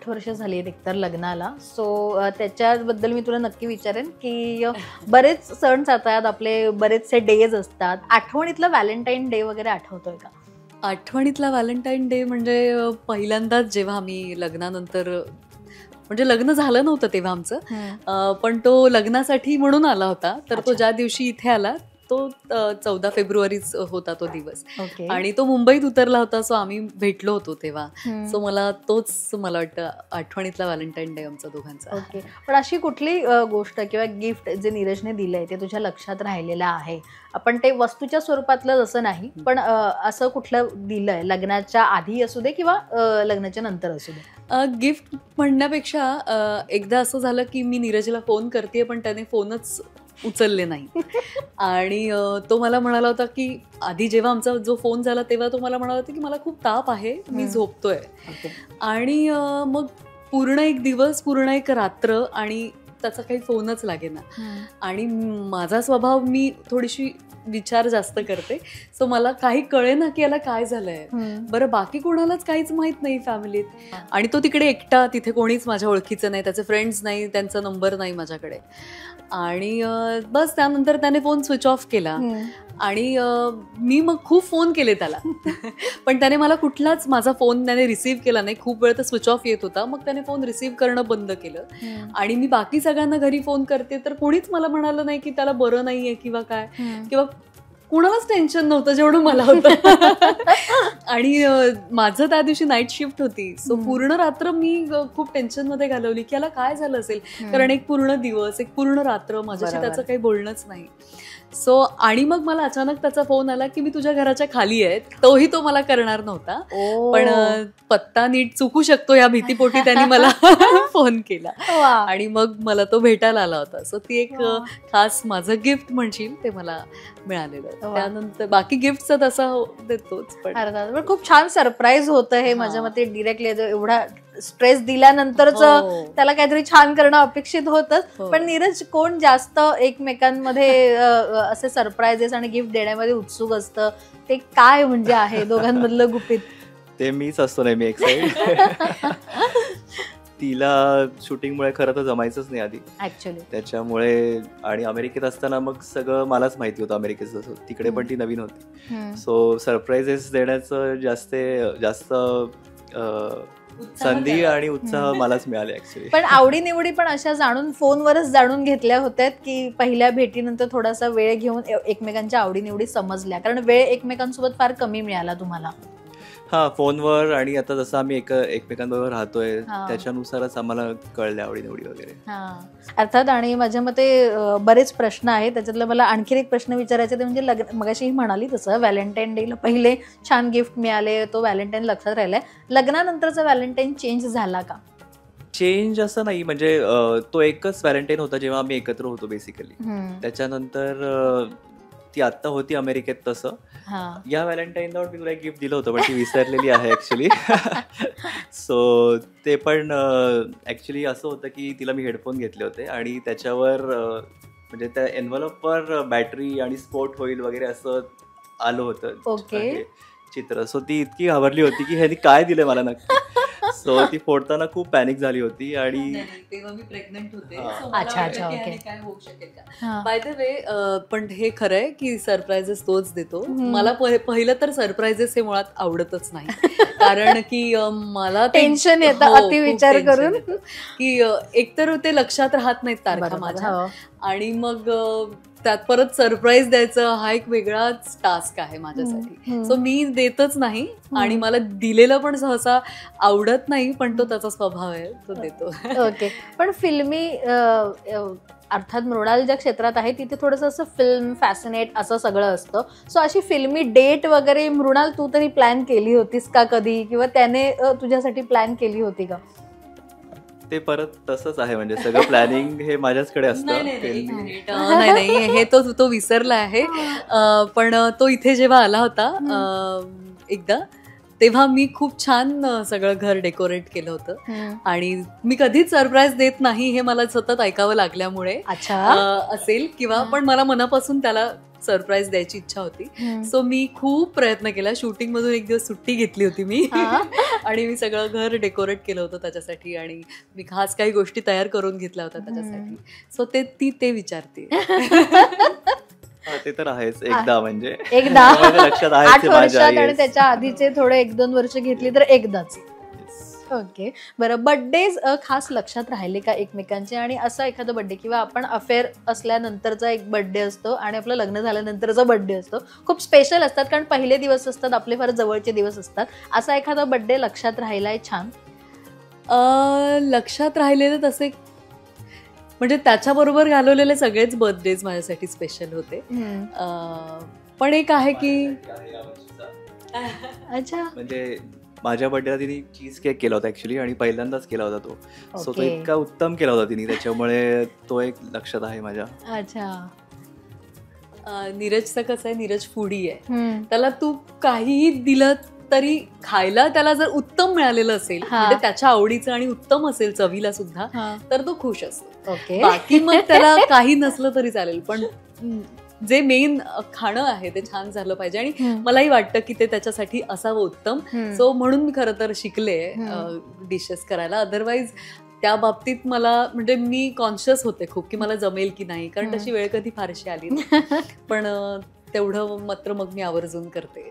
वर्ष झाली आहेत एकतर लग्नाला. सो त्याच्याबद्दल मी तुला नक्की विचारेन की बरेच सण जातात आपले, बरेचसे डेज असतात. आठवणीतला व्हॅलेंटाईन डे वगैरे आठवतोय का? आठवणीतला व्हॅलेंटाईन डे म्हणजे पहिल्यांदाच जेव्हा आम्ही लग्नानंतर, म्हणजे लग्न झालं नव्हतं तेव्हा आमचं, पण तो लग्नासाठी म्हणून आला होता. तर तो ज्या दिवशी इथे आला तो 14 फेब्रुवारीच होता तो दिवस. आणि तो मुंबईत उतरला होता. सो आम्ही भेटलो होतो तेव्हा. सो मला तोच मला वाटतं आठवणीतला व्हॅलेंटाईन डे आमचा दोघांचा. ओके. पण अशी कुठली गोष्ट किंवा गिफ्ट जे नीरजने दिलंय ते तुझ्या लक्षात राहिलेलं आहे? आपण ते वस्तूच्या स्वरूपातलं जसं नाही, पण असं कुठलं दिलंय लग्नाच्या आधी असू दे किंवा लग्नाच्या नंतर असू दे? गिफ्ट म्हणण्यापेक्षा एकदा असं झालं की मी नीरजला फोन करते पण त्याने फोनच उचलले नाही. आणि तो मला म्हणाला होता की आधी जेव्हा आमचा जो फोन झाला तेव्हा तो मला म्हणाला होता की मला खूप ताप आहे, मी झोपतोय. आणि मग पूर्ण एक दिवस, पूर्ण एक रात्र आणि त्याचा काही फोनच लागेना. आणि माझा स्वभाव, मी थोडीशी विचार जास्त करते. सो मला काही कळेना की याला काय झालंय. बरं, बाकी कोणालाच काहीच माहित नाही फॅमिलीत. आणि तो तिकडे एकटा, तिथे कोणीच माझ्या ओळखीचं नाही, त्याचे फ्रेंड्स नाही, त्यांचा नंबर नाही माझ्याकडे. आणि बस त्यानंतर त्याने फोन स्विच ऑफ केला. आणि मी मग खूप फोन केले त्याला, पण त्याने मला कुठलाच माझा फोन त्याने रिसीव्ह केला नाही. खूप वेळ तर स्विच ऑफ येत होता. मग त्याने फोन रिसीव्ह करणं बंद केलं. आणि मी बाकी सगळ्यांना घरी फोन करते तर कोणीच मला म्हणालं नाही की त्याला बरं नाहीये किंवा काय, किंवा कुणालाच टेन्शन नव्हतं जेवढं मला होतं. आणि माझं त्या दिवशी नाईट शिफ्ट होती. सो पूर्ण रात्र मी खूप टेन्शन मध्ये घालवली की याला काय झालं असेल. कारण एक पूर्ण दिवस, एक पूर्ण रात्र माझ्याशी त्याचं काही बोलणंच नाही. सो आणि मग मला अचानक त्याचा फोन आला की मी तुझ्या घराच्या खाली आहे. तोही तो मला करणार नव्हता, पण पत्ता नीट चुकू शकतो या भीतीपोटी त्यांनी मला फोन केला. आणि मग मला तो भेटायला आला होता. सो ती एक खास माझं गिफ्ट म्हणशील ते मला मिळालेलं. त्यानंतर बाकी गिफ्टचा तसा देतोच, पण खूप छान सरप्राईज होतं हे. माझ्या मते डिरेक्टली एवढा स्ट्रेस दिल्यानंतरच त्याला काहीतरी छान करणं अपेक्षित होतंच. पण नीरज, कोण जास्त एकमेकांमध्ये असे सरप्राईजेस आणि गिफ्ट देण्यामध्ये उत्सुक असतं? ते काय म्हणजे आहे दोघांमधलं गुपित? ते मीच असतो नेहमी एक साईड. तिला शूटिंगमुळे खरं तर जमायचंच नाही आधी ऍक्च्युली, त्याच्यामुळे. आणि अमेरिकेत असताना मग सगळं मलाच माहिती होतं अमेरिकेचं. तिकडे पण ती नवीन होती. सो सरप्राईजेस देण्याचं जास्त संधी आणि उत्साह मलाच मिळाले ऍक्च्युली. पण आवडीनिवडी पण अशा फोनवरच जाणून घेतल्या होत्यात की पहिल्या भेटीनंतर थोडासा वेळ घेऊन एकमेकांच्या आवडीनिवडी समजल्या? कारण वेळ एकमेकांसोबत फार कमी मिळाला तुम्हाला. हा, फोनवर. आणि आता जसं आम्ही एकमेकांबरोबर राहतोय त्याच्यानुसारच आम्हाला कळले आवडीनिवडी वगैरे. अर्थात. आणि माझ्या मते बरेच प्रश्न आहेत. त्याच्यातलं मला आणखी एक प्रश्न विचारायचा ते म्हणजे मगाशी म्हणाली तसं व्हॅलेंटाईन डेला पहिले छान गिफ्ट मिळाले, तो व्हॅलेंटाईन लक्षात राहिलाय. लग्नानंतरचा व्हॅलेंटाईन चेंज झाला का? चेंज असं नाही, म्हणजे तो एकच व्हॅलेंटाईन होता जेव्हा आम्ही एकत्र होतो बेसिकली. त्याच्यानंतर ती आत्ता होती अमेरिकेत. तसं या व्हॅलेंटाईनला मी तुला एक गिफ्ट दिलं होतं पण ती विसरलेली आहे ऍक्च्युली. सो ते पण ऍक्च्युली असं होतं की तिला मी हेडफोन घेतले होते आणि त्याच्यावर म्हणजे त्या एन्व्हलपवर बॅटरी आणि स्पोर्ट होईल वगैरे असं आलं होतं चित्र. सो ती इतकी घाबरली होती की ह्यानी काय दिलं मला नक्की. सो ती फोडताना खूप पॅनिक झाली होती. आणि तेव्हा मी प्रेग्नंट होते. काय होऊ शकेल का? बाय द वे, पण हे खरंय की सरप्राईजेस तोच देतो. मला पहिलं तर सरप्राईजेस हे मुळात आवडतच नाही. कारण की मला टेन्शन येतं अति विचार करून की एकतर ते लक्षात राहत नाहीत तारखा माझ्या, आणि मग त्यात परत सरप्राईज द्यायचं हा एक वेगळाच टास्क आहे माझ्यासाठी. सो मी देतच नाही आणि मला दिलेलं पण सहसा आवडत नाही, पण तो त्याचा स्वभाव आहे, तो देतो. ओके. पण फिल्मी अर्थात मृणाल ज्या क्षेत्रात आहे तिथे थोडंसं असं फिल्म फॅसिनेट असं सगळं असतं. सो अशी फिल्मी डेट वगैरे मृणाल तू तरी प्लॅन केली होतीस का कधी, किंवा त्याने तुझ्यासाठी प्लॅन केली होती का? ते परत तसंच आहे, म्हणजे सगळं प्लॅनिंग हे माझ्याचकडे असतं. नाही, हे तो विसरला आहे. पण तो इथे जेव्हा आला होता एकदा, तेव्हा मी खूप छान सगळं घर डेकोरेट केलं होतं. आणि मी कधीच सरप्राईज देत नाही हे मला सतत ऐकावं लागल्यामुळे असेल, किंवा पण मला मनापासून त्याला सरप्राईज द्यायची इच्छा होती. सो मी खूप प्रयत्न केला. शूटिंग मधून एक दिवस सुट्टी घेतली होती मी आणि मी सगळं घर डेकोरेट केलं होतं त्याच्यासाठी आणि मी खास काही गोष्टी तयार करून घेतल्या होत्या त्याच्यासाठी. सो ते विचारते. ते तर आहेच. एकदा म्हणजे एकदा लक्षात 8 वर्षात आणि त्याच्या आधीचे थोडे 1-2 वर्ष घेतली तर एकदाच. ओके, बरं. बर्थडेज खास लक्षात राहिले का एकमेकांचे? आणि असा एखादा बर्थडे किंवा आपण अफेअर असल्यानंतरचा एक बर्थडे असतो आणि आपलं लग्न झाल्यानंतरचा बर्थडे असतो, खूप स्पेशल असतात कारण पहिले दिवस असतात, आपले फार जवळचे दिवस असतात. असा एखादा बर्थडे लक्षात राहिलाय छान? लक्षात राहिलेले तसे म्हणजे त्याच्याबरोबर घालवलेले सगळेच बर्थडेज माझ्यासाठी स्पेशल होते. पण एक आहे की अच्छा, म्हणजे माझ्या बर्थडेला तिने चीज केक केला होता ऍक्च्युली आणि पहिल्यांदाच केला होता तो. सो तो इतका उत्तम केला होता तिने, त्याच्यामुळे तो एक लक्षात आहे माझ्या. अच्छा. नीरजचं कसं आहे, नीरज फूडी आहे. त्याला तू काहीही दिलं तरी खायला त्याला जर उत्तम मिळालेलं असेल, म्हणजे त्याच्या आवडीचं आणि उत्तम असेल चवीला सुद्धा, तर तो खुश असतो. बाकी मग त्याला काही नसलं तरी चालेल, पण जे मेन खाणं आहे ते छान झालं पाहिजे. आणि मलाही वाटतं की ते त्याच्यासाठी असावं उत्तम. सो म्हणून मी खरं तर शिकले डिशेस करायला. अदरवाईज त्या बाबतीत मला म्हणजे मी कॉन्शियस होते खूप की मला जमेल की नाही, कारण तशी वेळ कधी फारशी आली नाही. पण तेवढं मात्र मग मी आवर्जून करते.